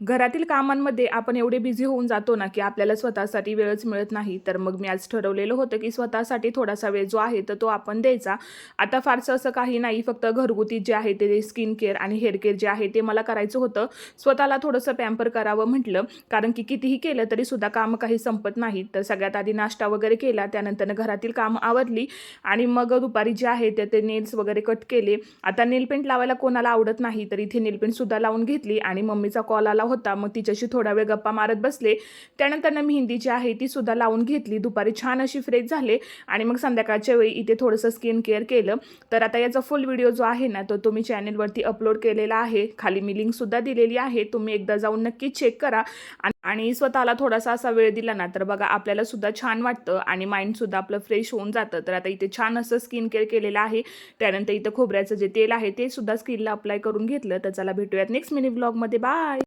घरातील कामांमध्ये आपण एवढे बिझी होऊन जातो ना, की आपल्याला स्वतःसाठी वेळच मिळत नाही. तर मग मी आज ठरवलेलं होतं, की स्वतःसाठी थोडासा वेळ जो आहे, तर तो आपण द्यायचा. आता फारसं असं काही नाही, फक्त घरगुती जे आहे ते स्किन केअर आणि हेअर केअर जे आहे ते मला करायचं होतं. स्वतःला थोडंसं पॅम्पर करावं म्हटलं, कारण की कितीही केलं तरीसुद्धा कामं काही संपत नाहीत. तर सगळ्यात आधी नाश्ता वगैरे केला, त्यानंतर घरातील कामं आवरली आणि मग दुपारी जे आहे ते नेल्स वगैरे कट केले. आता नेल पेंट लावायला कोणाला आवडत नाही, तर इथे नेल पेंटसुद्धा लावून घेतली आणि मम्मीचा कॉल आला होता. मग तिच्याशी थोडा वेळ गप्पा मारत बसले. त्यानंतर मेहंदी जी आहे ती सुद्धा लावून घेतली. दुपारी छान अशी फ्रेश झाले आणि मग संध्याकाळच्या वेळी इथे थोडंसं स्किन केअर केलं. तर आता याचा फुल व्हिडिओ जो आहे ना, तो मी चॅनेलवरती अपलोड केलेला आहे. खाली मी लिंकसुद्धा दिलेली आहे. तुम्ही एकदा जाऊन नक्की चेक करा आणि स्वतःला थोडासा असा वेळ दिला ना, तर बघा आपल्याला सुद्धा छान वाटतं आणि माइंडसुद्धा आपलं फ्रेश होऊन जातं. तर आता इथे छान असं स्किन केअर केलेलं आहे. त्यानंतर इथं खोबऱ्याचं जे तेल आहे ते सुद्धा स्किनला अप्लाय करून घेतलं. तर चला भेटूयात नेक्स्ट मिनी व्लॉगमध्ये. बाय.